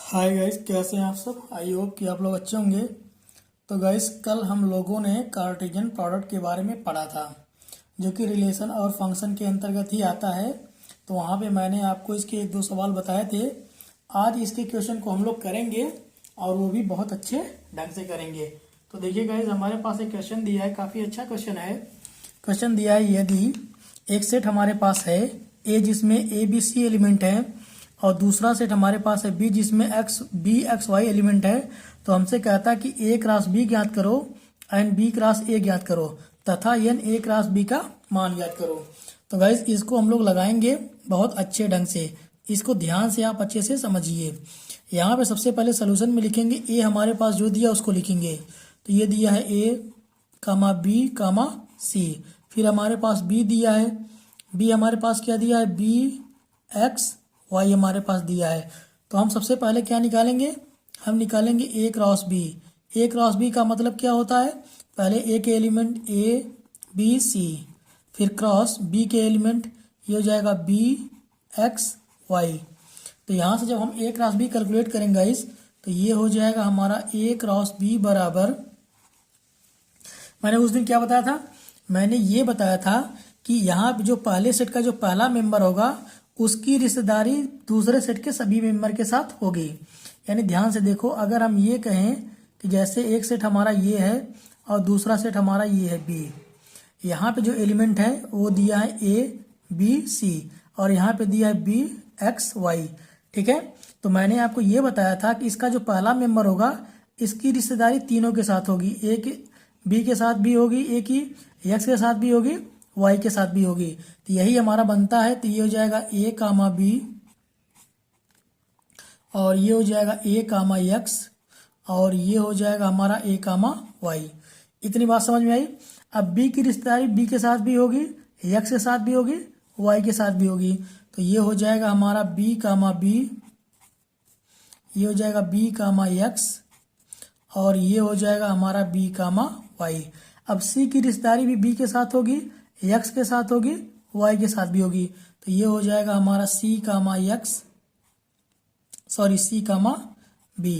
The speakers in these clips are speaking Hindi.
हाय गाइस, कैसे हैं आप सब। आई होप कि आप लोग अच्छे होंगे। तो गाइस, कल हम लोगों ने कार्टेशियन प्रोडक्ट के बारे में पढ़ा था, जो कि रिलेशन और फंक्शन के अंतर्गत ही आता है। तो वहाँ पे मैंने आपको इसके एक दो सवाल बताए थे। आज इसके क्वेश्चन को हम लोग करेंगे और वो भी बहुत अच्छे ढंग से करेंगे। तो देखिए गाइस, हमारे पास एक क्वेश्चन दिया है, काफ़ी अच्छा क्वेश्चन है। क्वेश्चन दिया है, यदि एक सेट हमारे पास है ए जिसमें ए बी सी एलिमेंट है और दूसरा सेट हमारे पास है बी जिसमें एक्स वाई एलिमेंट है, तो हमसे कहता है कि ए क्रॉस बी ज्ञात करो एंड बी क्रॉस ए ज्ञात करो तथा एन ए क्रॉस बी का मान ज्ञात करो। तो गाइस, इसको हम लोग लगाएंगे बहुत अच्छे ढंग से। इसको ध्यान से आप अच्छे से समझिए। यहाँ पे सबसे पहले सोल्यूशन में लिखेंगे ए, हमारे पास जो दिया उसको लिखेंगे। तो ये दिया है ए कामा बी कामा सी। फिर हमारे पास बी दिया है, बी हमारे पास क्या दिया है, बी एक्स वाई हमारे पास दिया है। तो हम सबसे पहले क्या निकालेंगे, हम निकालेंगे ए क्रॉस बी। ए क्रॉस बी का मतलब क्या होता है, पहले ए के एलिमेंट ए बी सी, फिर क्रॉस बी के एलिमेंट ये हो जाएगा बी एक्स वाई। तो यहाँ से जब हम ए क्रॉस बी कैलकुलेट करेंगे इस, तो ये हो जाएगा हमारा ए क्रॉस बी बराबर, मैंने उस दिन क्या बताया था, मैंने ये बताया था कि यहाँ जो पहले सेट का जो पहला मेंबर होगा उसकी रिश्तेदारी दूसरे सेट के सभी मेंबर के साथ होगी। यानी ध्यान से देखो, अगर हम ये कहें कि जैसे एक सेट हमारा ये है और दूसरा सेट हमारा ये है बी, यहाँ पे जो एलिमेंट है वो दिया है ए बी सी और यहाँ पे दिया है बी एक्स वाई। ठीक है, तो मैंने आपको ये बताया था कि इसका जो पहला मेंबर होगा इसकी रिश्तेदारी तीनों के साथ होगी, एक बी के साथ भी होगी, एक ही एक्स के साथ भी होगी, वाई के साथ भी होगी। तो यही हमारा बनता है। तो ये हो जाएगा ए कामा बी और ये हो जाएगा ए कामा एक्स और ये हो जाएगा हमारा ए कामा वाई। इतनी बात समझ में आई। अब बी की रिश्तेदारी बी के साथ भी होगी, एक्स के साथ भी होगी, वाई के साथ भी होगी। तो ये हो जाएगा हमारा बी कामा बी, ये हो जाएगा बी कामा एक्स और ये हो जाएगा हमारा बी कामा वाई। अब सी की रिश्तेदारी भी बी के साथ होगी, एक्स के साथ होगी, वाई के साथ भी होगी। तो ये हो जाएगा हमारा सी कामा एक्स, सॉरी सी कामा बी।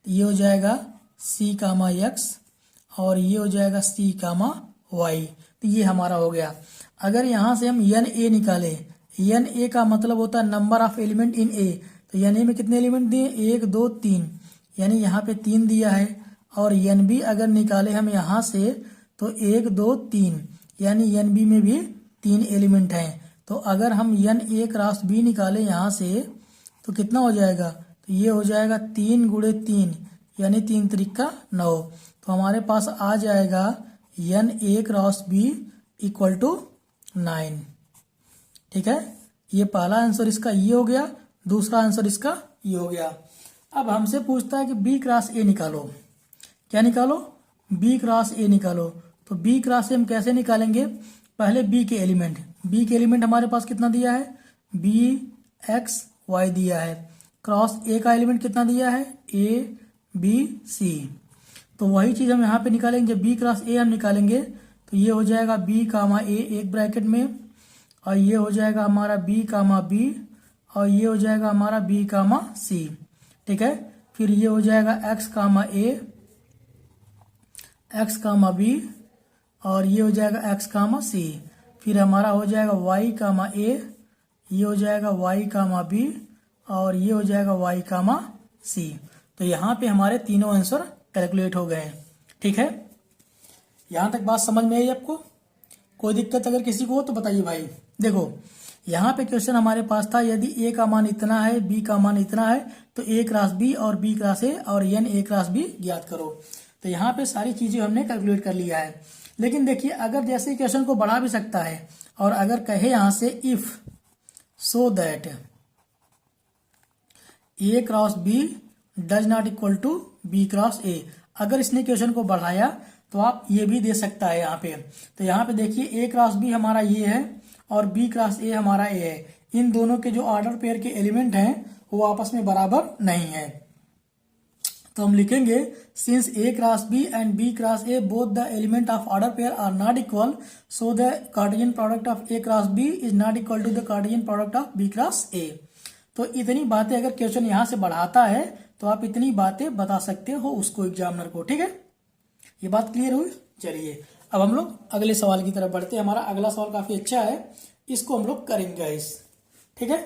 तो ये हो जाएगा सी कामा एक्स और ये हो जाएगा सी कामा वाई। तो ये हमारा हो गया। अगर यहाँ से हम एन ए निकाले, एन ए का मतलब होता है नंबर ऑफ एलिमेंट इन ए। तो एन ए में कितने एलिमेंट दिए, एक दो तीन, यानी यहाँ पे तीन दिया है। और एन बी अगर निकाले हम यहाँ से तो एक दो तीन, यानी एन बी में भी तीन एलिमेंट हैं। तो अगर हम एन ए क्रॉस बी निकाले यहाँ से तो कितना हो जाएगा, तो ये हो जाएगा 3 गुणे 3 यानी 3 त्रिका 9। तो हमारे पास आ जाएगा n A cross B equal to 9। ठीक है, ये पहला आंसर इसका ये हो गया, दूसरा आंसर इसका ये हो गया। अब हमसे पूछता है कि बी क्रॉस ए निकालो। क्या निकालो, बी क्रॉस ए निकालो। तो बी क्रॉस ए हम कैसे निकालेंगे, पहले बी के एलिमेंट, बी के एलिमेंट हमारे पास कितना दिया है, बी एक्स वाई दिया है, क्रॉस ए का एलिमेंट कितना दिया है, ए बी सी। तो वही चीज़ हम यहाँ पे निकालेंगे, जब बी क्रॉस ए हम निकालेंगे तो ये हो जाएगा बी कामा ए एक ब्रैकेट में और ये हो जाएगा हमारा बी कामा बी और ये हो जाएगा हमारा बी कामा सी। ठीक है, फिर ये हो जाएगा एक्स कामा ए, एक्स कामा बी और ये हो जाएगा एक्स कामा सी। फिर हमारा हो जाएगा वाई कामा ए, ये हो जाएगा वाई कामा बी और ये हो जाएगा वाई कामा सी। तो यहाँ पे हमारे तीनों आंसर कैलकुलेट हो गए। ठीक है, यहाँ तक बात समझ में आई आपको। कोई दिक्कत अगर किसी को हो तो बताइए भाई। देखो, यहाँ पे क्वेश्चन हमारे पास था, यदि ए का मान इतना है, बी का मान इतना है, तो ए क्रॉस बी और बी क्रॉस ए और एन ए क्रॉस बी ज्ञात करो। तो यहाँ पे सारी चीजें हमने कैलकुलेट कर लिया है। लेकिन देखिए, अगर जैसे क्वेश्चन को बढ़ा भी सकता है और अगर कहे यहाँ से if so that A cross B does not equal to B cross A, अगर इसने क्वेश्चन को बढ़ाया तो आप ये भी दे सकता है यहाँ पे। तो यहाँ पे देखिए, ए क्रॉस बी हमारा ये है और बी क्रॉस ए हमारा ए है। इन दोनों के जो ऑर्डर पेयर के एलिमेंट हैं वो आपस में बराबर नहीं है। तो हम लिखेंगे since A cross B and B cross A both the element of order pair are not equal, so the cartesian product of A cross B is not equal to the cartesian product of B cross A. तो इतनी बातें अगर क्वेश्चन यहाँ से बढ़ाता है तो आप इतनी बातें बता सकते हो उसको, एग्जामिनर को। ठीक है, ये बात क्लियर हुई। चलिए अब हम लोग अगले सवाल की तरफ बढ़ते हैं। हमारा अगला सवाल काफी अच्छा है, इसको हम लोग करेंगे गाइस। ठीक है,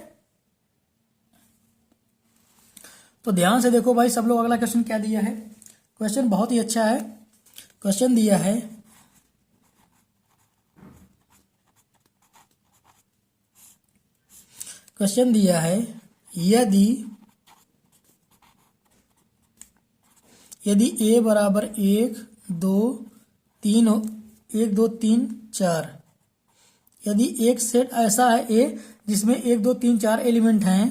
तो ध्यान से देखो भाई सब लोग। अगला क्वेश्चन क्या दिया है? क्वेश्चन बहुत ही अच्छा है। क्वेश्चन दिया है यदि a बराबर 1 2 3 1 2 3 4, यदि एक सेट ऐसा है a जिसमें 1 2 3 4 एलिमेंट हैं,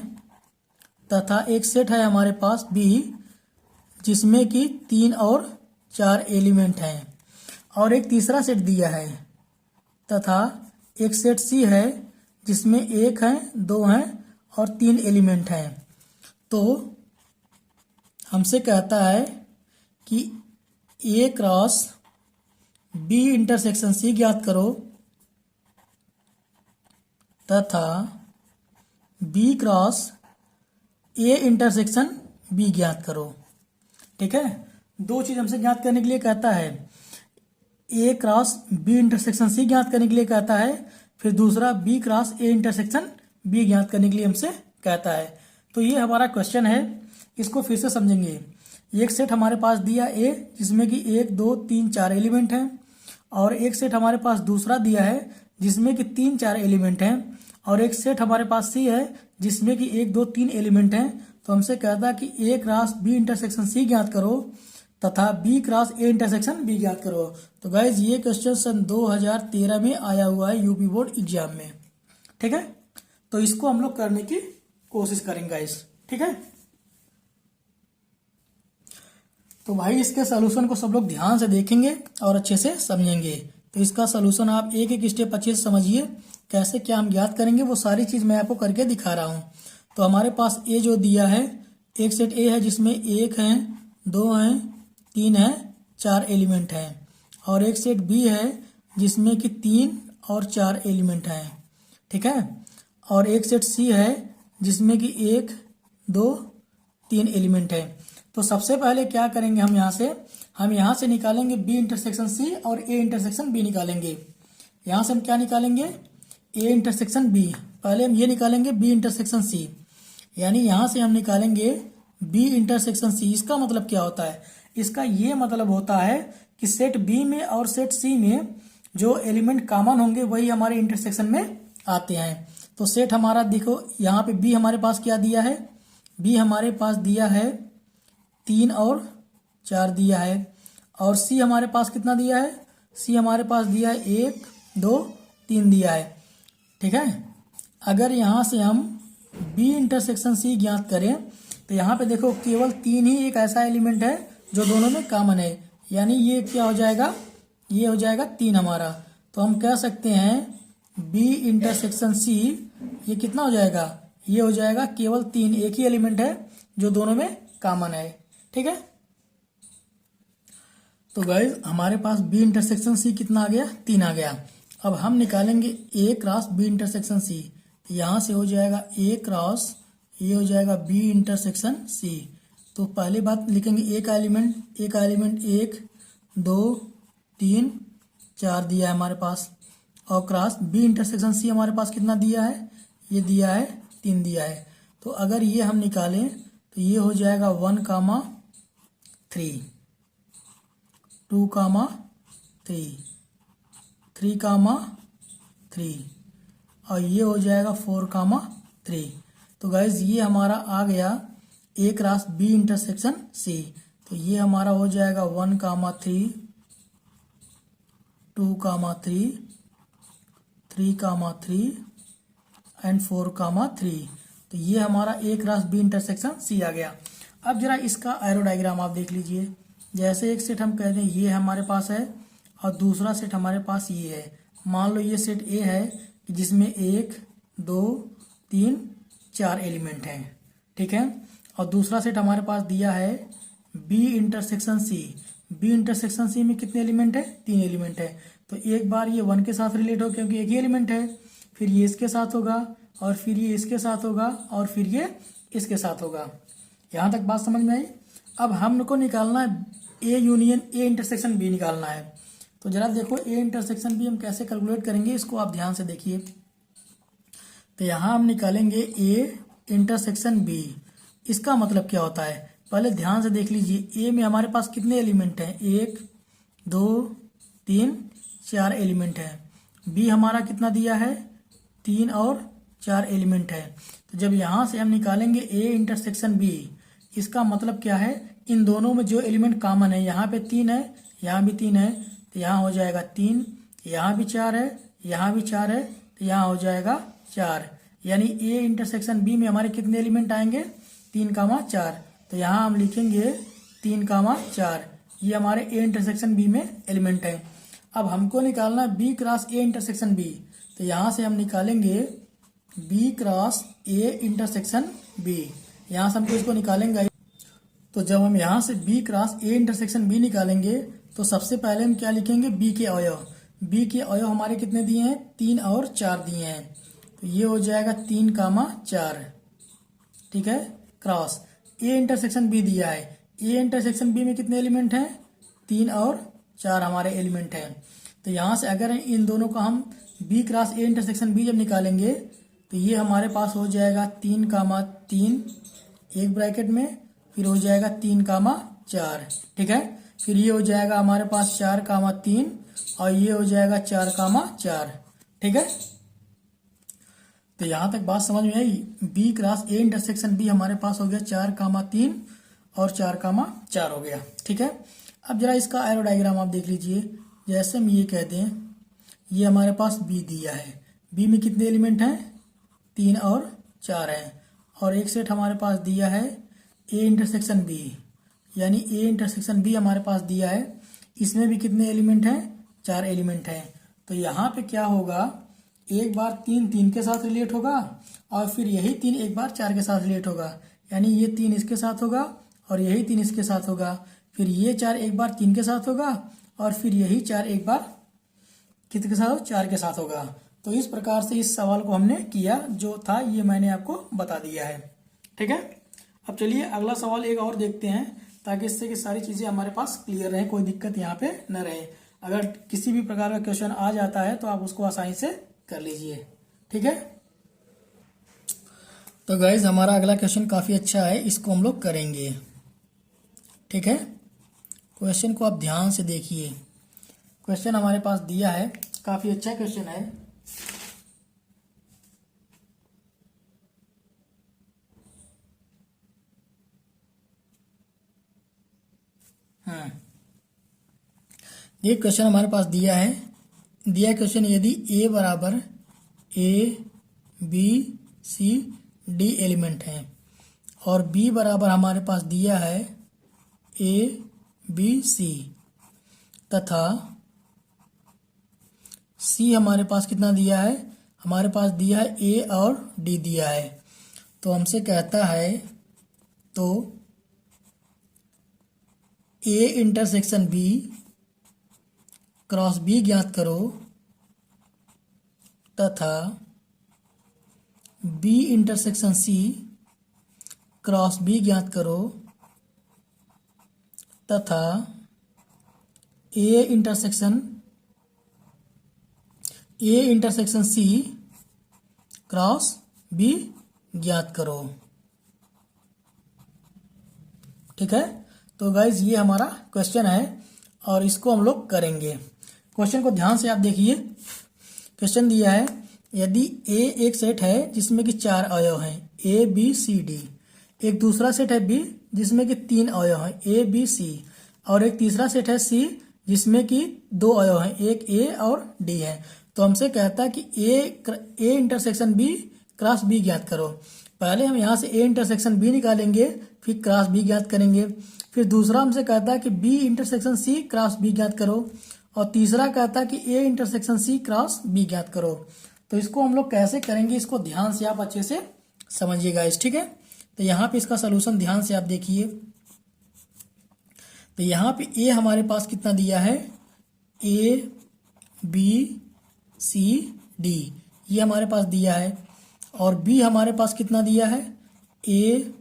तथा एक सेट है हमारे पास b जिसमें कि 3 और 4 एलिमेंट हैं, और एक तीसरा सेट दिया है, तथा एक सेट c है जिसमें 1 है 2 हैं और 3 एलिमेंट हैं, तो हमसे कहता है कि a cross b intersection c ज्ञात करो तथा b cross a intersection b ज्ञात करो। ठीक है, दो चीज हमसे ज्ञात करने के लिए कहता है। a cross b intersection c ज्ञात करने के लिए कहता है, फिर दूसरा b cross a intersection b ज्ञात करने के लिए हमसे कहता है। तो ये हमारा क्वेश्चन है, इसको फिर से समझेंगे। एक सेट हमारे पास दिया a जिसमें कि 1 2 3 4 एलिमेंट हैं, और एक सेट हमारे पास दूसरा दिया है जिसमें कि 3 4 एलिमेंट हैं, और एक सेट हमारे पास c है जिसमें कि 1 2 3 एलिमेंट हैं। तो हमसे कहता है कि a cross b intersection c ज्ञात करो तथा b cross a intersection b ज्ञात करो। तो गाइज ये क्वेश्चन सन 2013 में आया हुआ है यूपी बोर्ड एग्जाम में। ठीक है, तो इसको हम लोग करने की कोशिश करेंगे गाइज। ठीक है, तो भाई इसके सोल्यूशन को सब लोग ध्यान से देखेंगे और अच्छे से समझेंगे। तो इसका सोल्यूशन आप एक एक स्टेप अच्छे से समझिए, कैसे क्या हम ज्ञात करेंगे वो सारी चीज मैं आपको करके दिखा रहा हूँ। तो हमारे पास ए जो दिया है, एक सेट ए है जिसमें 1 है 2 है 3 है 4 एलिमेंट हैं, और एक सेट बी है जिसमें कि 3 और 4 एलिमेंट हैं। ठीक है, और एक सेट सी है जिसमें कि 1 2 3 एलिमेंट है। तो सबसे पहले क्या करेंगे, हम यहाँ से निकालेंगे b इंटरसेक्शन c और a इंटरसेक्शन b निकालेंगे। यहाँ से हम क्या निकालेंगे, a इंटरसेक्शन b। पहले हम ये निकालेंगे b इंटरसेक्शन c, यानी यहाँ से हम निकालेंगे b इंटरसेक्शन c। इसका मतलब क्या होता है? इसका ये मतलब होता है कि सेट b में और सेट c में जो एलिमेंट कॉमन होंगे वही हमारे इंटरसेक्शन में आते हैं। तो सेट हमारा देखो, यहाँ पे b हमारे पास क्या दिया है, b हमारे पास दिया है 3 और 4 दिया है, और c हमारे पास कितना दिया है, c हमारे पास दिया है 1 2 3 दिया है। ठीक है, अगर यहाँ से हम b इंटरसेक्शन c ज्ञात करें तो यहाँ पे देखो केवल 3 ही एक ऐसा एलिमेंट है जो दोनों में कॉमन है, यानी ये क्या हो जाएगा, ये हो जाएगा 3 हमारा। तो हम कह सकते हैं b इंटरसेक्शन c ये कितना हो जाएगा, ये हो जाएगा केवल 3, एक ही एलिमेंट है जो दोनों में कॉमन है। ठीक है, तो गाइज हमारे पास b इंटरसेक्शन c कितना आ गया, 3 आ गया। अब हम निकालेंगे a cross b intersection c। यहाँ से हो जाएगा a क्रॉस, ये हो जाएगा b इंटरसेक्शन c। तो पहली बात लिखेंगे a का एलिमेंट 1 2 3 4 दिया है हमारे पास, और क्रॉस b इंटरसेक्शन c हमारे पास कितना दिया है, ये दिया है 3 दिया है। तो अगर ये हम निकालें तो ये हो जाएगा 1 3 2 3 3 3, और ये हो जाएगा 4 3। तो गाइज ये हमारा आ गया a cross b intersection c। तो ये हमारा हो जाएगा 1 3 2 3 3 3 एंड 4 3। तो ये हमारा a cross b intersection c आ गया। अब जरा इसका एरो डायग्राम आप देख लीजिए। जैसे एक सेट हम कह रहे हैं ये हमारे पास है, और दूसरा सेट हमारे पास ये है। मान लो ये सेट ए है जिसमें 1 2 3 4 एलिमेंट हैं। ठीक है, और दूसरा सेट हमारे पास दिया है b intersection c। b intersection c में कितने एलिमेंट है, 3 एलिमेंट है। तो एक बार ये 1 के साथ रिलेट हो क्योंकि एक ही एलिमेंट है, फिर ये इसके साथ होगा, और फिर ये इसके साथ होगा, और फिर ये इसके साथ होगा। यहाँ तक बात समझ में आई। अब हमको निकालना है A union A intersection B निकालना है। तो जरा देखो ए इंटरसेक्शन बी हम कैसे कैलकुलेट करेंगे, इसको आप ध्यान से देखिए। तो यहाँ हम निकालेंगे ए इंटरसेक्शन बी। इसका मतलब क्या होता है, पहले ध्यान से देख लीजिए। ए में हमारे पास कितने एलिमेंट हैं, 1 2 3 4 एलिमेंट है। बी हमारा कितना दिया है, 3 और 4 एलिमेंट है। तो जब यहाँ से हम निकालेंगे ए इंटरसेक्शन बी, इसका मतलब क्या है, इन दोनों में जो एलिमेंट कॉमन है, यहाँ पे 3 है, यहाँ भी 3 है, तो यहाँ हो जाएगा 3, यहाँ भी 4 है, यहाँ भी 4 है, तो यहाँ हो जाएगा 4। यानी ए इंटरसेक्शन बी में हमारे कितने एलिमेंट आएंगे, 3, 4। तो यहाँ हम लिखेंगे 3, 4। ये हमारे ए इंटरसेक्शन बी में एलिमेंट है। अब हमको निकालना है B cross A intersection B. तो यहाँ से हम निकालेंगे B cross A intersection B. यहाँ से हमको इसको निकालेंगे। तो जब हम यहाँ से B cross A intersection B निकालेंगे, तो सबसे पहले हम क्या लिखेंगे, बी के अवयव। बी के अवयव हमारे कितने दिए हैं, 3 और 4 दिए हैं। तो ये हो जाएगा 3, 4, ठीक है, क्रॉस ए इंटरसेक्शन बी दिया है। ए इंटरसेक्शन बी में कितने एलिमेंट हैं, 3 और 4 हमारे एलिमेंट हैं। तो यहाँ से अगर इन दोनों का हम B cross A intersection B जब निकालेंगे, तो ये हमारे पास हो जाएगा 3, 3 एक ब्रैकेट में, फिर हो जाएगा 3, 4, ठीक है। फिर ये हो जाएगा हमारे पास 4, 3 और ये हो जाएगा 4, 4, ठीक है। तो यहाँ तक बात समझ में आई। B cross A intersection B हमारे पास हो गया 4, 3 और 4, 4 हो गया, ठीक है। अब जरा इसका एरो डायग्राम आप देख लीजिए। जैसे हम ये कहते हैं, ये हमारे पास बी दिया है। बी में कितने एलिमेंट हैं, 3 और 4 हैं। और एक सेट हमारे पास दिया है ए इंटरसेक्शन बी, यानी ए इंटरसेक्शन बी हमारे पास दिया है। इसमें भी कितने एलिमेंट हैं, 4 एलिमेंट हैं। तो यहाँ पे क्या होगा, एक बार 3 के साथ रिलेट होगा और फिर यही 3 एक बार 4 के साथ रिलेट होगा। यानी ये 3 इसके साथ होगा और यही 3 इसके साथ होगा। फिर ये 4 एक बार 3 के साथ होगा और फिर यही 4 एक बार कितने के साथ, 4 के साथ होगा। तो इस प्रकार से इस सवाल को हमने किया, जो था ये मैंने आपको बता दिया है, ठीक है। अब चलिए अगला सवाल एक और देखते हैं, ताकि इससे कि सारी चीज़ें हमारे पास क्लियर रहे, कोई दिक्कत यहाँ पे न रहे। अगर किसी भी प्रकार का क्वेश्चन आ जाता है तो आप उसको आसानी से कर लीजिए, ठीक है। तो गाइज हमारा अगला क्वेश्चन काफ़ी अच्छा है, इसको हम लोग करेंगे, ठीक है। क्वेश्चन को आप ध्यान से देखिए। क्वेश्चन हमारे पास दिया है, काफ़ी अच्छा क्वेश्चन है। ये क्वेश्चन हमारे पास दिया है। दिया क्वेश्चन, यदि ए बराबर A B C D element हैं और बी बराबर हमारे पास दिया है ए बी सी, तथा सी हमारे पास कितना दिया है, हमारे पास दिया है ए और डी दिया है। तो हमसे कहता है, तो A intersection B cross B ज्ञात करो तथा B intersection C cross B ज्ञात करो तथा A intersection C cross B ज्ञात करो, ठीक है। तो गाइज ये हमारा क्वेश्चन है और इसको हम लोग करेंगे। क्वेश्चन को ध्यान से आप देखिए। क्वेश्चन दिया है, यदि ए एक सेट है जिसमें कि 4 अवयव हैं, ए बी सी डी। एक दूसरा सेट है बी जिसमें कि 3 अवयव हैं, ए बी सी। और एक तीसरा सेट है सी जिसमें कि 2 अवयव हैं, एक ए और डी है। तो हमसे कहता है कि A intersection B cross B ज्ञात करो। पहले हम यहाँ से ए इंटरसेक्शन बी निकालेंगे, फिर क्रॉस बी ज्ञात करेंगे। फिर दूसरा हमसे कहता है कि B intersection C cross B ज्ञात करो, और तीसरा कहता है कि A intersection C cross B ज्ञात करो। तो इसको हम लोग कैसे करेंगे, इसको ध्यान से आप अच्छे से समझिएगा इस, ठीक है। तो यहाँ पे इसका सोल्यूशन ध्यान से आप देखिए। तो यहाँ पे ए हमारे पास कितना दिया है, ए बी सी डी, ये हमारे पास दिया है। और बी हमारे पास कितना दिया है, ए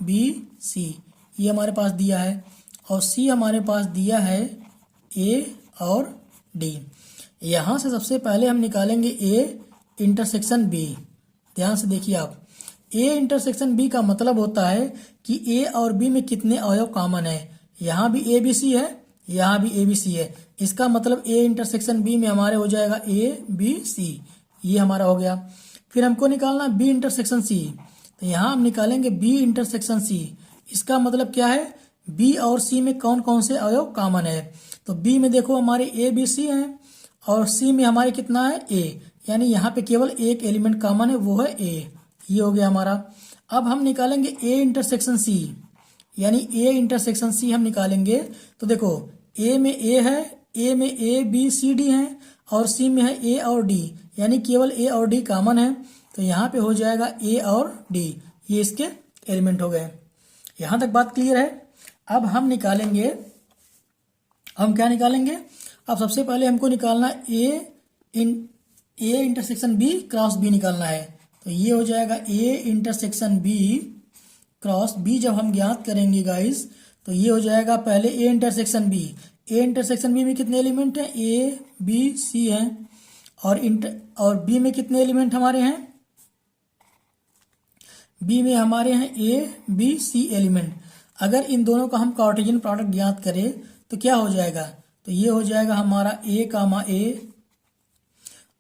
बी सी, ये हमारे पास दिया है, और सी हमारे पास दिया है ए और डी। यहाँ से सबसे पहले हम निकालेंगे ए इंटरसेक्शन बी। ध्यान से देखिए आप, ए इंटरसेक्शन बी का मतलब होता है कि ए और बी में कितने अवयव कॉमन है। यहाँ भी ए बी सी है, यहाँ भी ए बी सी है, इसका मतलब ए इंटरसेक्शन बी में हमारे हो जाएगा ए बी सी, ये हमारा हो गया। फिर हमको निकालना बी इंटरसेक्शन सी, तो यहाँ हम निकालेंगे बी इंटरसेक्शन सी। इसका मतलब क्या है, बी और सी में कौन कौन से अवयव कॉमन है। तो बी में देखो हमारे ए बी सी हैं, और सी में हमारे कितना है ए, यानी यहाँ पे केवल एक एलिमेंट कॉमन है, वो है ए, ये हो गया हमारा। अब हम निकालेंगे ए इंटरसेक्शन सी, यानी ए इंटरसेक्शन सी हम निकालेंगे। तो देखो ए में ए है, ए में ए बी सी डी है, और सी में है ए और डी, यानी केवल ए और डी कॉमन है, तो यहाँ पे हो जाएगा ए और डी, ये इसके एलिमेंट हो गए। यहाँ तक बात क्लियर है। अब हम निकालेंगे, हम क्या निकालेंगे, अब सबसे पहले हमको निकालना A intersection B cross B निकालना है। तो ये हो जाएगा A intersection B cross B. जब हम ज्ञात करेंगे गाइस, तो ये हो जाएगा पहले A intersection B. A intersection B में कितने एलिमेंट हैं, ए बी सी हैं, और बी में कितने एलिमेंट हमारे हैं, बी में हमारे हैं ए बी सी एलिमेंट। अगर इन दोनों का हम कार्टेशियन प्रोडक्ट ज्ञात करें तो क्या हो जाएगा, तो ये हो जाएगा हमारा ए कामा ए,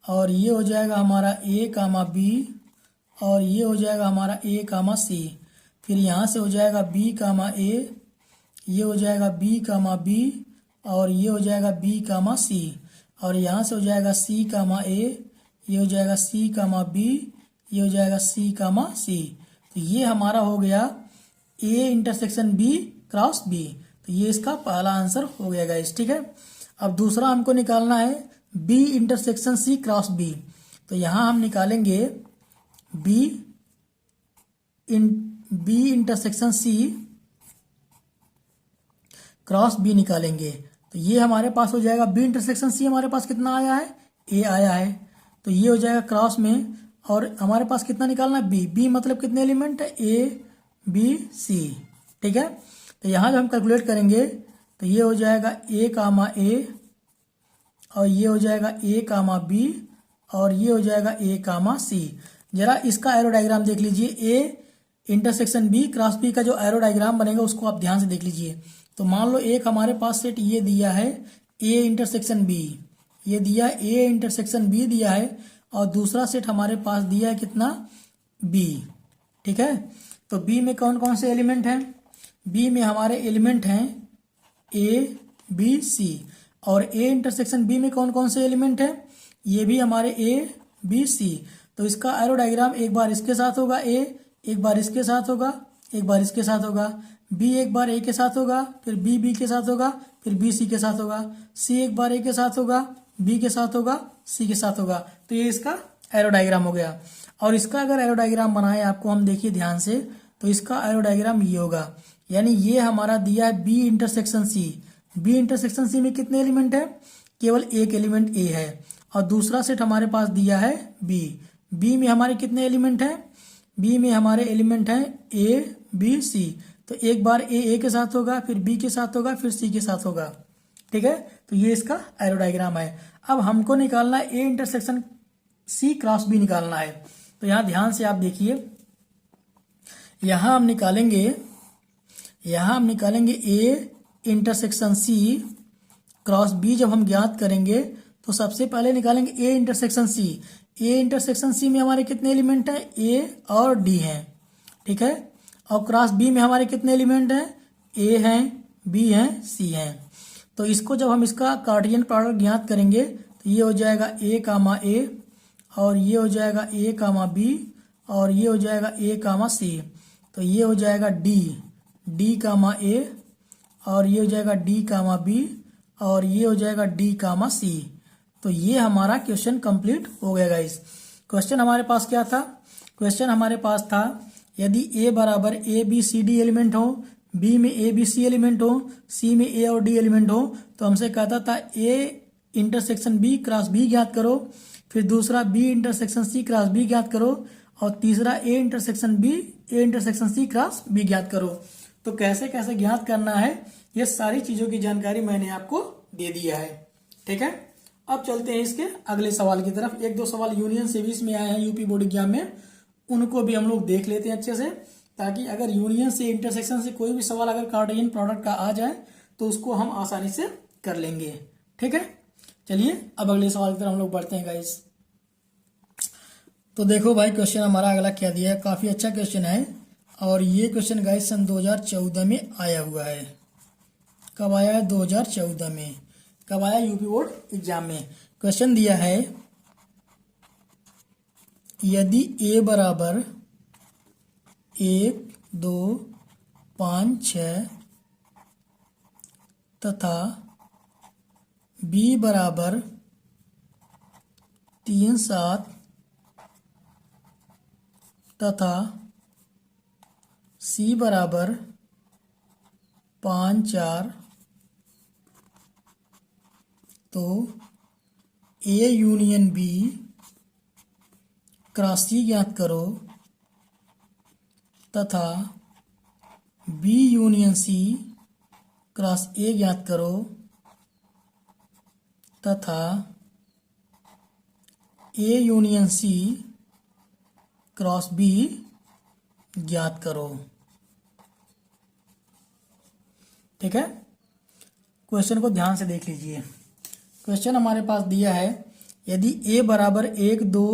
और ये हो जाएगा हमारा ए कामा बी, और ये हो जाएगा हमारा ए कामा सी। फिर यहाँ से हो जाएगा बी कामा ए, ये हो जाएगा बी कामा बी, और ये हो जाएगा बी कामा सी, और यहाँ से हो जाएगा सी कामा ए, ये हो जाएगा सी कामा बी, ये हो जाएगा सी कामा सी। तो ये हमारा हो गया A intersection B cross B. तो ये इसका पहला आंसर हो गया गाइस, ठीक है। अब दूसरा हमको निकालना है B intersection C cross B. तो यहाँ हम निकालेंगे B intersection C cross B निकालेंगे। तो ये हमारे पास हो जाएगा बी इंटरसेक्शन सी, हमारे पास कितना आया है, ए आया है, तो ये हो जाएगा क्रॉस में, और हमारे पास कितना निकालना है, बी। बी मतलब कितने एलिमेंट है, ए बी सी, ठीक है। तो यहाँ जब हम कैलकुलेट करेंगे तो ये हो जाएगा ए कामा ए, और ये हो जाएगा ए कामा बी, और ये हो जाएगा ए कामा सी। जरा इसका एरो डायग्राम देख लीजिए, A intersection B cross B का जो एरो डायग्राम बनेगा उसको आप ध्यान से देख लीजिए। तो मान लो एक हमारे पास सेट ये दिया है ए इंटरसेक्शन बी, ये दिया ए इंटरसेक्शन बी दिया है, और दूसरा सेट हमारे पास दिया है कितना, बी, ठीक है। तो बी में कौन कौन से एलिमेंट हैं, बी में हमारे एलिमेंट हैं ए बी सी, और ए इंटरसेक्शन बी में कौन कौन से एलिमेंट हैं, ये भी हमारे ए बी सी। तो इसका एरो डायग्राम एक बार इसके साथ होगा ए, एक बार इसके साथ होगा, एक बार इसके साथ होगा, बी एक बार ए के साथ होगा, फिर बी बी के साथ होगा, फिर बी सी के साथ होगा, सी एक बार ए के साथ होगा, बी के साथ होगा, सी के साथ होगा। तो ये इसका एरो डायग्राम हो गया। और इसका अगर एरो डायग्राम बनाए आपको हम देखिए ध्यान से, तो इसका एरो डायग्राम ये होगा, यानी ये हमारा दिया है B intersection C. B intersection C में कितने एलिमेंट है, केवल एक एलिमेंट ए है, और दूसरा सेट हमारे पास दिया है बी। बी में हमारे कितने एलिमेंट हैं, बी में हमारे एलिमेंट हैं ए बी सी। तो एक बार ए के साथ होगा, फिर बी के साथ होगा, फिर सी के साथ होगा, ठीक है। तो ये इसका एरो डायग्राम है। अब हमको निकालना है A intersection C cross B निकालना है। तो यहाँ ध्यान से आप देखिए, यहाँ हम निकालेंगे A intersection C cross B. जब हम ज्ञात करेंगे तो सबसे पहले निकालेंगे A intersection C. A intersection C में हमारे कितने एलिमेंट हैं, ए और डी हैं, ठीक है। और क्रॉस बी में हमारे कितने एलिमेंट हैं, ए हैं, बी हैं, सी हैं। तो इसको जब हम इसका कार्टेशियन प्रोडक्ट ज्ञात करेंगे तो ये हो जाएगा ए कामा ए, और ये हो जाएगा ए कामा बी, और ये हो जाएगा ए कामा सी। तो ये हो जाएगा डी कामा ए, और ये हो जाएगा डी कामा बी, और ये हो जाएगा डी कामा सी। तो ये हमारा क्वेश्चन कंप्लीट हो गया गाइस। क्वेश्चन हमारे पास क्या था, क्वेश्चन हमारे पास था यदि ए बराबर A B C D element हो, बी में ए बी सी एलिमेंट हो, सी में ए और डी एलिमेंट हो, तो हमसे कहता था A intersection B cross B ज्ञात करो, फिर दूसरा B intersection C cross B ज्ञात करो, और तीसरा A intersection B, A intersection C cross B ज्ञात करो। तो कैसे कैसे ज्ञात करना है, ये सारी चीजों की जानकारी मैंने आपको दे दिया है। ठीक है, अब चलते हैं इसके अगले सवाल की तरफ। एक दो सवाल यूनियन से भी इसमें आए हैं यूपी बोर्ड एग्जाम में, उनको भी हम लोग देख लेते हैं अच्छे से, ताकि अगर यूनियन से इंटरसेक्शन से कोई भी सवाल अगर कार्टेशियन प्रोडक्ट का आ जाए तो उसको हम आसानी से कर लेंगे। ठीक है, चलिए अब अगले सवाल की तरफ हम लोग बढ़ते हैं गाइस। तो देखो भाई, क्वेश्चन हमारा अगला क्या दिया है, काफी अच्छा क्वेश्चन है। और ये क्वेश्चन गाइस सन 2014 में आया हुआ है। कब आया है? 2014 में। कब आया? यूपी बोर्ड एग्जाम में। क्वेश्चन दिया है, यदि ए बराबर 1, 2, 5, 6 तथा बी बराबर 3, 7 तथा सी बराबर 5, 4, तो A union B cross C ज्ञात करो तथा B union C cross A ज्ञात करो तथा A union C cross B ज्ञात करो। ठीक है, क्वेश्चन को ध्यान से देख लीजिए। क्वेश्चन हमारे पास दिया है, यदि ए बराबर 1, 2,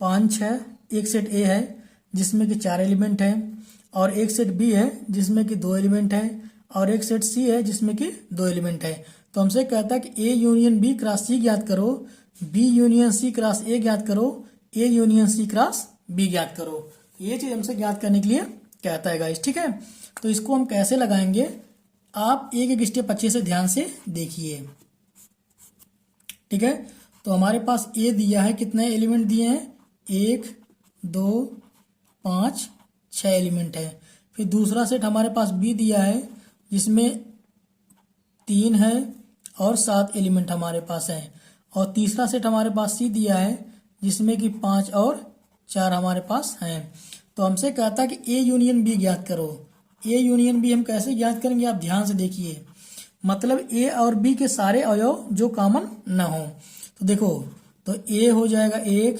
5, 6 एक सेट ए है जिसमें कि 4 एलिमेंट है, और एक सेट बी है जिसमें कि 2 एलिमेंट है, और एक सेट सी है जिसमें कि 2 एलिमेंट है। तो हमसे कहता है कि A union B cross C ज्ञात करो, B union C cross A ज्ञात करो, A union C cross B ज्ञात करो। ये चीज हमसे ज्ञात करने के लिए कहता है गाइस। ठीक है, तो इसको हम कैसे लगाएंगे, आप एक एक स्टेप अच्छे से ध्यान से देखिए। ठीक है, तो हमारे पास ए दिया है, कितने एलिमेंट दिए हैं? 1, 2, 5, 6 एलिमेंट है। फिर दूसरा सेट हमारे पास बी दिया है जिसमें 3 है और 7 एलिमेंट हमारे पास है। और तीसरा सेट हमारे पास सी दिया है जिसमें कि 5 और 4 हमारे पास हैं। तो हमसे कहता है कि ए यूनियन बी ज्ञात करो। ए यूनियन बी हम कैसे ज्ञात करेंगे, आप ध्यान से देखिए। मतलब ए और बी के सारे अवयव जो कॉमन न हो। तो देखो, तो ए हो जाएगा 1,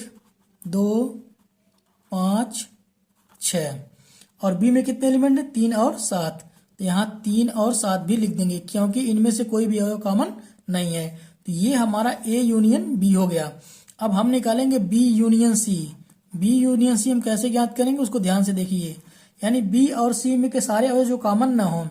2, 5, 6, और बी में कितने एलिमेंट है? 3 और 7। तो यहाँ 3 और 7 भी लिख देंगे क्योंकि इनमें से कोई भी अवयव कॉमन नहीं है। तो ये हमारा ए यूनियन बी हो गया। अब हम निकालेंगे B union C. B union C हम कैसे ज्ञात करेंगे, उसको ध्यान से देखिए। यानी बी और सी में के सारे अवयव जो कॉमन ना हो,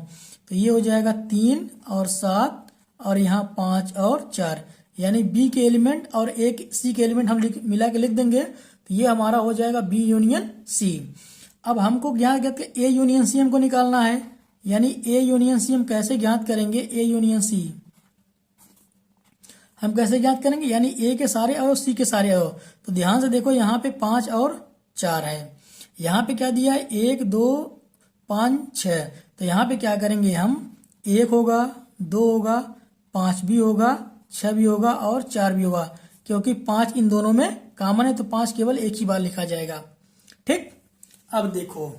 तो ये हो जाएगा 3 और 7 और यहाँ 5 और 4। यानी बी के एलिमेंट और एक सी के एलिमेंट हम मिला के लिख देंगे, तो ये हमारा हो जाएगा बी यूनियन सी। अब हमको ज्ञात करके ए यूनियन सी हमको निकालना है। यानी ए यूनियन सी हम कैसे ज्ञात करेंगे, ए यूनियन सी हम कैसे ज्ञात करेंगे, यानी ए के सारे अवयव सी के सारे अवयव। तो ध्यान से देखो, यहाँ पे 5 और 4 है, यहाँ पे क्या दिया है 1, 2, 5, 6। तो यहाँ पे क्या करेंगे हम, 1 होगा, 2 होगा, 5 भी होगा, 6 भी होगा और 4 भी होगा, क्योंकि 5 इन दोनों में कॉमन है। तो 5 केवल एक ही बार लिखा जाएगा। ठीक, अब देखो,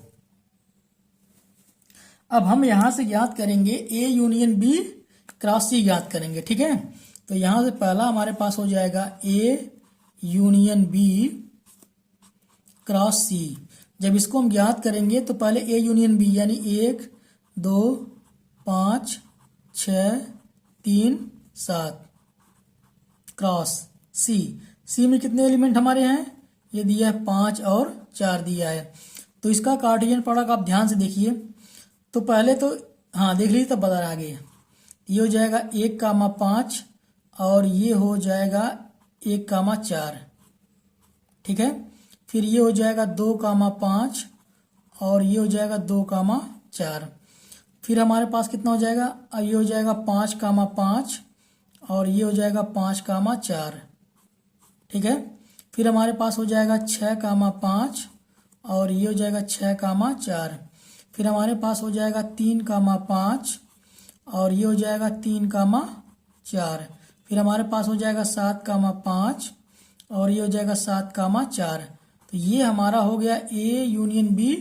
अब हम यहां से ज्ञात करेंगे ए यूनियन बी क्रॉस सी ज्ञात करेंगे। ठीक है, तो यहां से पहला हमारे पास हो जाएगा ए यूनियन बी क्रॉस सी। जब इसको हम ज्ञात करेंगे तो पहले ए यूनियन बी यानी 1, 2, 5, 6, 3, 7 क्रॉस सी। सी में कितने एलिमेंट हमारे हैं, ये दिया है 5 और 4 दिया है। तो इसका कार्टेशियन प्रोडक्ट आप ध्यान से देखिए। तो पहले तो हाँ देख लीजिए, तब बता रहा आगे। ये हो जाएगा 1, 5 और ये हो जाएगा 1, 4। ठीक है, फिर ये हो जाएगा 2, 5 और ये हो जाएगा 2, 4। फिर हमारे पास कितना हो जाएगा, अब ये हो जाएगा 5, 5 और ये हो जाएगा 5, 4। ठीक है, फिर हमारे पास हो जाएगा 6, 5 और ये हो जाएगा 6, 4। फिर हमारे पास हो जाएगा 3, 5 और ये हो जाएगा 3, 4। फिर हमारे पास हो जाएगा 7, 5 और ये हो जाएगा 7, 4। तो तो ये हमारा हो गया ए यूनियन बी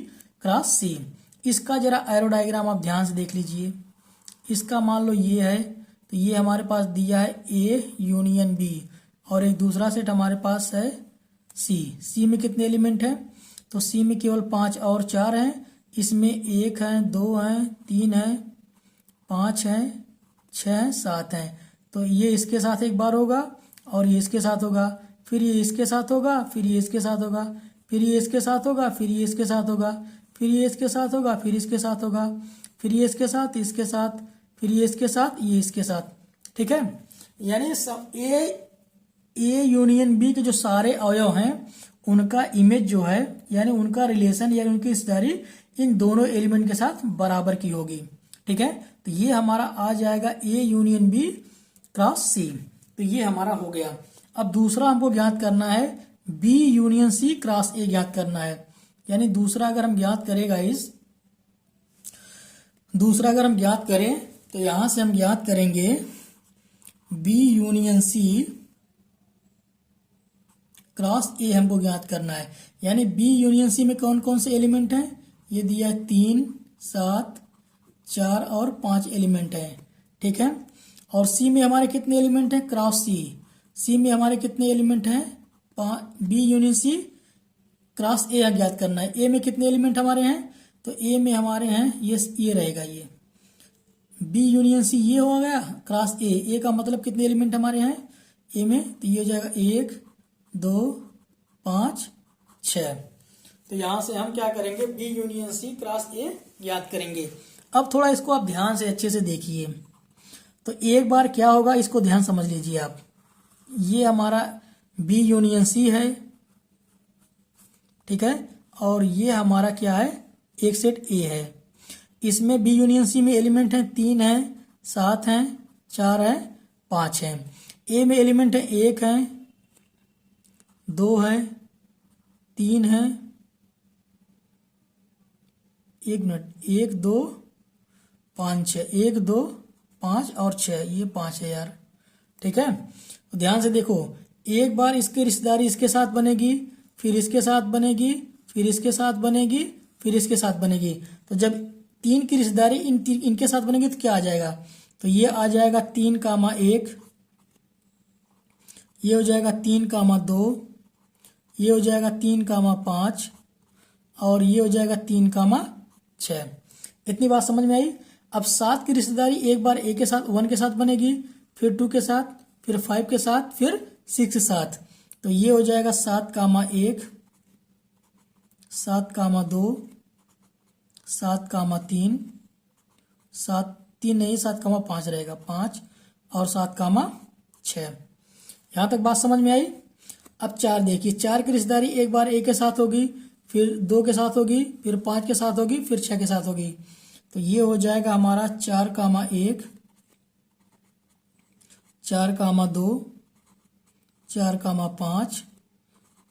क्रॉस सी। इसका जरा एरो डायग्राम आप ध्यान से देख लीजिए। इसका मान लो ये है, तो ये हमारे पास दिया है ए यूनियन बी, और एक दूसरा सेट हमारे पास है सी। सी में कितने एलिमेंट हैं? तो सी में केवल 5 और 4 हैं। इसमें 1 है, 2 हैं, 3 है, 5 हैं, 6 हैं, 7 हैं। तो ये इसके साथ एक बार होगा, और ये इसके साथ होगा, फिर ये इसके साथ होगा, फिर ये इसके साथ होगा, फिर ये इसके साथ होगा, फिर ये इसके साथ होगा, फिर ये इसके साथ होगा, फिर इसके साथ होगा, फिर ये इसके साथ, इसके साथ, फिर ये इसके साथ, ये इसके साथ। ठीक है, यानी सब ए यूनियन बी के जो सारे अवयव हैं उनका इमेज जो है, यानी उनका रिलेशन या उनकी हिस्सेदारी इन दोनों एलिमेंट के साथ बराबर की होगी। ठीक है, तो ये हमारा आ जाएगा ए यूनियन बी क्रॉस सी। तो ये हमारा हो गया। अब दूसरा हमको ज्ञात करना है B union C cross A ज्ञात करना है। यानी दूसरा अगर हम ज्ञात करेगा दूसरा अगर हम ज्ञात करें तो यहां से हम ज्ञात करेंगे B union C cross A हमको ज्ञात करना है। यानी बी यूनियन सी में कौन कौन से एलिमेंट हैं? ये दिया है 3, 7, 4 और 5 एलिमेंट हैं। ठीक है, और सी में हमारे कितने एलिमेंट हैं? क्रॉस सी। सी में हमारे कितने एलिमेंट हैं? B union C cross A ज्ञात करना है। ए में कितने एलिमेंट हमारे हैं? तो ए में हमारे हैं ये रहेगा, ये बी यूनियन सी ये हो गया क्रॉस ए। ए का मतलब कितने एलिमेंट हमारे हैं ए में? तो ये हो जाएगा 1, 2, 5, 6। तो यहां से हम क्या करेंगे? B union C cross A ज्ञात करेंगे। अब थोड़ा इसको आप ध्यान से अच्छे से देखिए। तो एक बार क्या होगा, इसको ध्यान समझ लीजिए आप। ये हमारा बी यूनियन सी है, ठीक है, और ये हमारा क्या है? एक सेट ए है। इसमें बी यूनियन सी में एलिमेंट हैं 3 हैं, 7 हैं, 4 हैं, 5 हैं। ए में एलिमेंट है 1 है, 2 है, 3 है, 1 मिनट, 1, 2, 5, 6, 1, 2, 5 और 6, ये 5 है यार। ठीक है, तो ध्यान से देखो, एक बार इसकी रिश्तेदारी इसके साथ बनेगी, फिर इसके साथ बनेगी, फिर इसके साथ बनेगी, फिर इसके साथ बनेगी। तो जब 3 की रिश्तेदारी इनके साथ बनेगी तो क्या आ जाएगा? तो ये आ जाएगा 3,1, ये हो जाएगा 3,2, ये हो जाएगा 3,5 और ये हो जाएगा 3,6। इतनी बात समझ में आई? अब 7 की रिश्तेदारी एक बार ए के साथ 1 के साथ बनेगी, फिर 2 के साथ, फिर 5 के साथ, फिर 6 के साथ। तो ये हो जाएगा 7,1, 7,2, 7,3, 7 नहीं 7,5 रहेगा, 5 और 7,6। यहाँ तक बात समझ में आई? अब 4 देखिए, 4 की रिश्तेदारी एक बार ए के साथ होगी, फिर 2 के साथ होगी, फिर 5 के साथ होगी, फिर 6 के साथ होगी। तो ये हो जाएगा हमारा 4,1, 4,2, 4,5,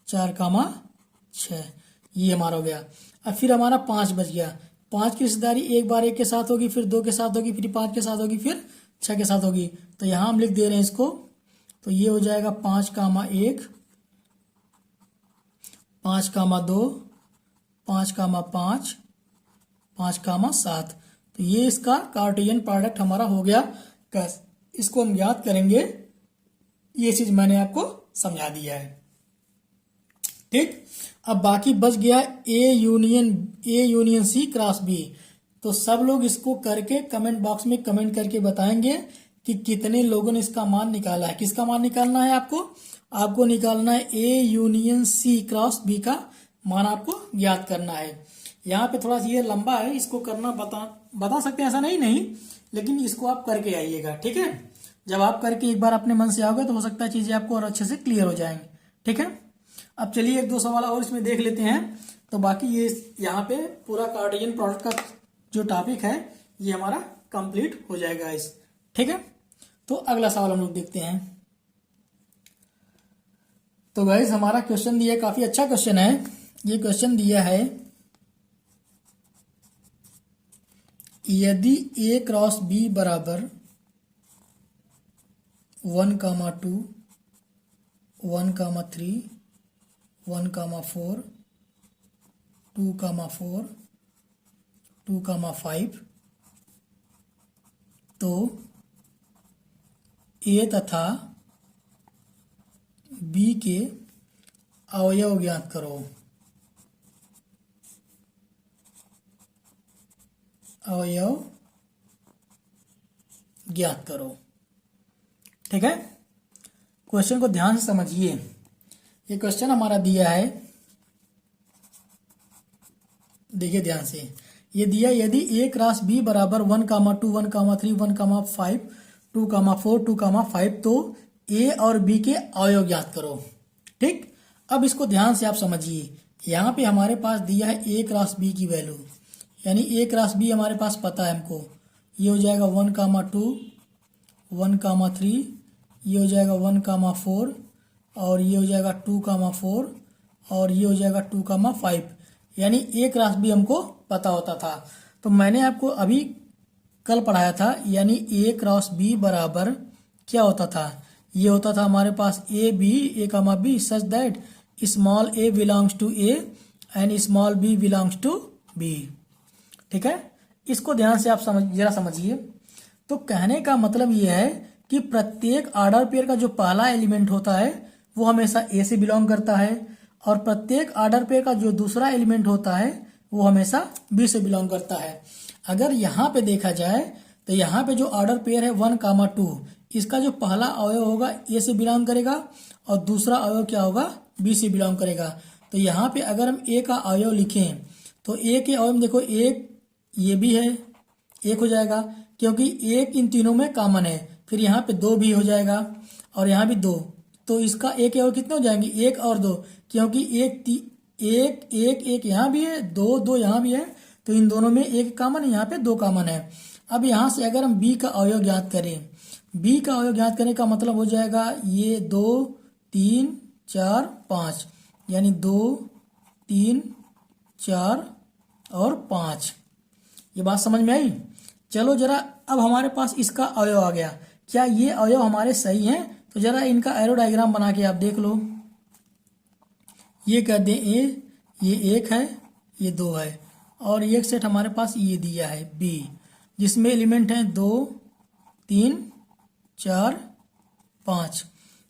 4,6। ये हमारा हो गया। अब फिर हमारा 5 बच गया। 5 की रिश्तेदारी एक बार एक के साथ होगी, फिर 2 के साथ होगी, फिर 5 के साथ होगी, फिर 6 के साथ होगी। तो यहाँ हम लिख दे रहे हैं इसको। तो ये हो जाएगा 5,1, 5,2, 5,5, 5,7। तो ये इसका कार्टेशियन प्रोडक्ट हमारा हो गया। इसको हम याद करेंगे। ये चीज मैंने आपको समझा दिया है। ठीक, अब बाकी बच गया A union C cross B. तो सब लोग इसको करके कमेंट बॉक्स में कमेंट करके बताएंगे कि कितने लोगों ने इसका मान निकाला है। किसका मान निकालना है आपको निकालना है A union C cross B का मान आपको ज्ञात करना है। यहाँ पे थोड़ा सा ये लंबा है, इसको करना बता सकते हैं, ऐसा नहीं, लेकिन इसको आप करके आइएगा। ठीक है, जब आप करके एक बार अपने मन से आओगे तो हो सकता है चीजें आपको और अच्छे से क्लियर हो जाएंगे। ठीक है, अब चलिए 1-2 सवाल और इसमें देख लेते हैं। तो बाकी ये यहाँ पे पूरा कार्टेशियन प्रोडक्ट का जो टॉपिक है ये हमारा कंप्लीट हो जाएगा इस। ठीक है, तो अगला सवाल हम लोग देखते हैं। तो गाइस हमारा क्वेश्चन दिया, काफी अच्छा क्वेश्चन है। ये क्वेश्चन दिया है, यदि ए क्रॉस बी बराबर 1,2, 1,3, 1,4, 2,4, 2,5 तो ए तथा बी के अवयव ज्ञात करो। अवयव ज्ञात करो। ठीक है, क्वेश्चन को ध्यान से समझिए। ये क्वेश्चन हमारा दिया है, देखिए ध्यान से। ये दिया यदि ए क्रॉस बी बराबर 1,2, 1,3, 1,5, 2,4, 2,5 तो ए और बी के अवयव ज्ञात करो। ठीक, अब इसको ध्यान से आप समझिए। यहाँ पे हमारे पास दिया है ए क्रॉस बी की वैल्यू, यानी ए क्रॉस बी हमारे पास पता है हमको। ये हो जाएगा 1,2, 1,3, ये हो जाएगा 1,4 और ये हो जाएगा 2,4 और ये हो जाएगा 2,5, यानी ए क्रॉस बी हमको पता होता था। तो मैंने आपको अभी कल पढ़ाया था, यानी ए क्रॉस बी बराबर क्या होता था? ये होता था हमारे पास A comma B such that small a belongs to A and small b belongs to B. ठीक है, इसको ध्यान से आप जरा समझिए। तो कहने का मतलब ये है कि प्रत्येक ऑर्डर पेयर का जो पहला एलिमेंट होता है वो हमेशा ए से बिलोंग करता है और प्रत्येक ऑर्डर पेयर का जो दूसरा एलिमेंट होता है वो हमेशा बी से बिलोंग करता है। अगर यहाँ पे देखा जाए तो यहाँ पे जो ऑर्डर पेयर है 1,2, इसका जो पहला अवयव होगा ए से बिलोंग करेगा और दूसरा अवयव क्या होगा? बी से बिलोंग करेगा। तो यहाँ पे अगर हम ए का अवयव लिखें तो ए के अवयव देखो, एक ये भी है, एक हो जाएगा क्योंकि एक इन तीनों में कॉमन है। फिर यहाँ पे 2 भी हो जाएगा और यहाँ भी 2, तो इसका एक के अवयव कितने हो जाएंगे? 1 और 2, क्योंकि एक यहाँ भी है, 2 यहाँ भी है, तो इन दोनों में एक कॉमन है, यहाँ पे 2 कॉमन है। अब यहाँ से अगर हम बी का अवयव ज्ञात करें, बी का अवयव ज्ञात करने का मतलब हो जाएगा ये 2, 3, 4, 5, यानी 2, 3, 4 और 5। ये बात समझ में आई? चलो जरा अब हमारे पास इसका अवयव आ गया। क्या ये अवयव हमारे सही हैं? तो जरा इनका एरो डायग्राम बना के आप देख लो। ये कहते हैं ए, ये 1 है, ये 2 है और एक सेट हमारे पास ये दिया है बी, जिसमें एलिमेंट हैं 2, 3, 4, 5,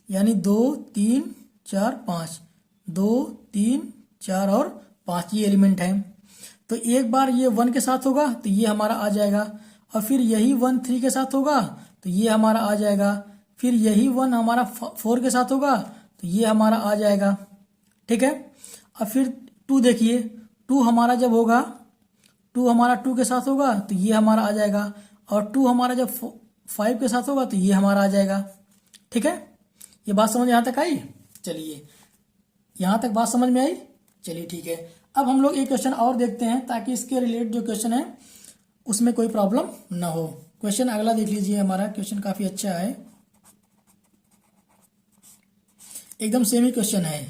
यानी 2, 3, 4, 5, 2, 3, 4 और 5 ये एलिमेंट हैं। तो एक बार ये 1 के साथ होगा तो ये हमारा आ जाएगा और फिर यही 1 3 के साथ होगा तो ये हमारा आ जाएगा। फिर यही 1 हमारा 4 के साथ होगा तो ये हमारा आ जाएगा। ठीक है, और फिर 2 देखिए, 2 हमारा जब होगा, 2 हमारा 2 के साथ होगा तो ये हमारा आ जाएगा और 2 हमारा जब 5 के साथ होगा तो ये हमारा आ जाएगा। ठीक है, ये बात समझ यहाँ तक आई? चलिए, यहाँ तक बात समझ में आई? चलिए ठीक है। अब हम लोग एक क्वेश्चन और देखते हैं ताकि इसके रिलेटेड जो क्वेश्चन है उसमें कोई प्रॉब्लम ना हो। क्वेश्चन अगला देख लीजिए, हमारा क्वेश्चन काफी अच्छा है, एकदम सेम ही क्वेश्चन है।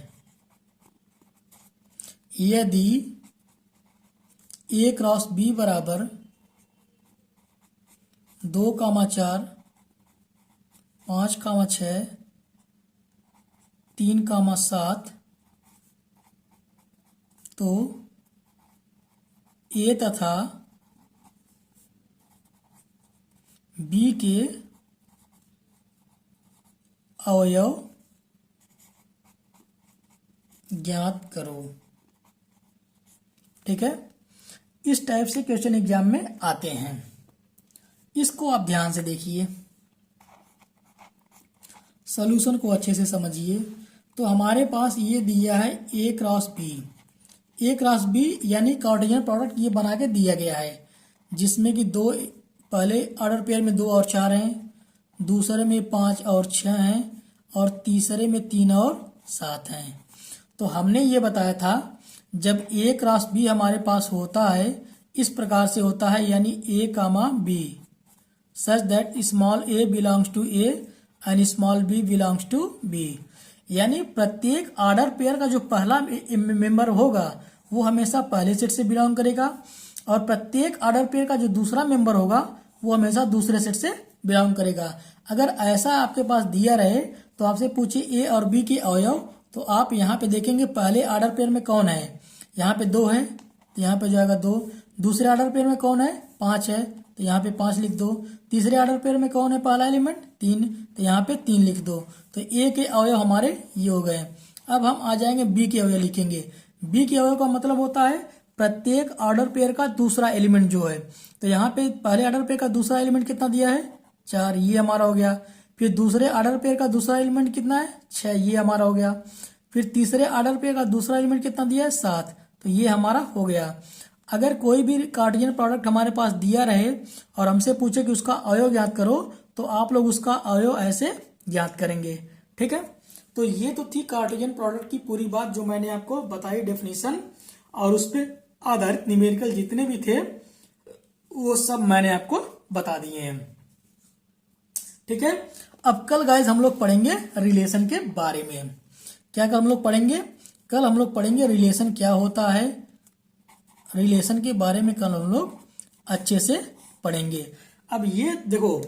यदि ए क्रॉस बी बराबर 2,4, 5,6, 3,7 तो ए तथा बी के अवयव ज्ञात करो। ठीक है, इस टाइप से क्वेश्चन एग्जाम में आते हैं। इसको आप ध्यान से देखिए, सॉल्यूशन को अच्छे से समझिए। तो हमारे पास ये दिया है ए क्रॉस बी, ए क्रॉस बी यानी कार्टेशियन प्रोडक्ट ये बना के दिया गया है, जिसमें कि दो पहले ऑर्डर पेयर में 2 और 4 हैं, दूसरे में 5 और 6 हैं और तीसरे में 3 और 7 हैं। तो हमने ये बताया था जब ए क्रॉस बी हमारे पास होता है इस प्रकार से होता है, यानी A comma B such that small a belongs to A and small b belongs to B, यानी प्रत्येक ऑर्डर पेयर का जो पहला मेंबर होगा वो हमेशा पहले सेट से बिलोंग करेगा और प्रत्येक ऑर्डर पेयर का जो दूसरा मेंबर होगा वो हमेशा दूसरे सेट से बिलोंग करेगा। अगर ऐसा आपके पास दिया रहे तो आपसे पूछे ए और बी के अवयव, तो आप यहाँ पे देखेंगे पहले ऑर्डर पेयर में कौन है, यहाँ पे 2 है तो यहाँ पे जाएगा 2। दूसरे ऑर्डर पेयर में कौन है? 5 है, तो यहाँ पे 5 लिख दो। तीसरे ऑर्डर पेयर में कौन है पहला एलिमेंट? 3, तो यहाँ पे 3 लिख दो। तो ए के अवयव हमारे ये हो गए। अब हम आ जाएंगे बी के अवयव लिखेंगे। बी के अवयव का मतलब होता है प्रत्येक ऑर्डर पेयर का दूसरा एलिमेंट जो है। तो यहाँ पे पहले ऑर्डर पेयर का दूसरा एलिमेंट कितना दिया है? 4, ये हमारा हो गया। फिर दूसरे ऑर्डर पेयर का दूसरा एलिमेंट कितना है? 6, ये हमारा हो गया। फिर तीसरे ऑर्डर पेयर का दूसरा एलिमेंट कितना दिया है? 7, तो ये हमारा हो गया। अगर कोई भी कार्टेशियन प्रोडक्ट हमारे पास दिया रहे और हमसे पूछे कि उसका अवयव ज्ञात करो, तो आप लोग उसका अवयव ऐसे ज्ञात करेंगे। ठीक है, तो ये तो थी कार्टेशियन प्रोडक्ट की पूरी बात जो मैंने आपको बताई, डेफिनेशन, और उस पर आधारित न्यूमेरिकल जितने भी थे वो सब मैंने आपको बता दिए हैं। ठीक है, अब कल गाइज हम लोग पढ़ेंगे रिलेशन के बारे में। क्या कल हम लोग पढ़ेंगे? कल हम लोग पढ़ेंगे रिलेशन क्या होता है, रिलेशन के बारे में कल हम लोग अच्छे से पढ़ेंगे। अब ये देखो,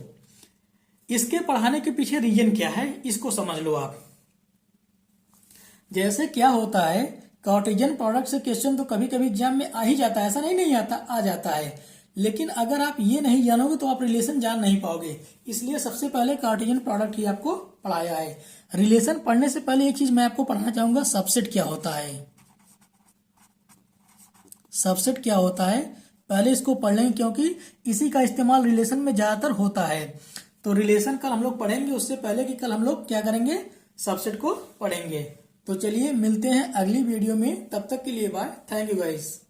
इसके पढ़ाने के पीछे रीजन क्या है इसको समझ लो आप। जैसे क्या होता है, कार्टेशियन प्रोडक्ट से क्वेश्चन तो कभी कभी एग्जाम में आ ही जाता है, ऐसा नहीं आता, आ जाता है। लेकिन अगर आप ये नहीं जानोगे तो आप रिलेशन जान नहीं पाओगे। इसलिए सबसे पहले कार्टेशियन प्रोडक्ट ही आपको पढ़ाया है। रिलेशन पढ़ने से पहले एक चीज मैं आपको पढ़ाना चाहूंगा, सबसेट क्या होता है। सबसेट क्या होता है पहले इसको पढ़ लें, क्योंकि इसी का इस्तेमाल रिलेशन में ज्यादातर होता है। तो रिलेशन कल हम लोग पढ़ेंगे, उससे पहले कि कल हम लोग क्या करेंगे, सबसेट को पढ़ेंगे। तो चलिए मिलते हैं अगली वीडियो में, तब तक के लिए बाय, थैंक यू गाइस।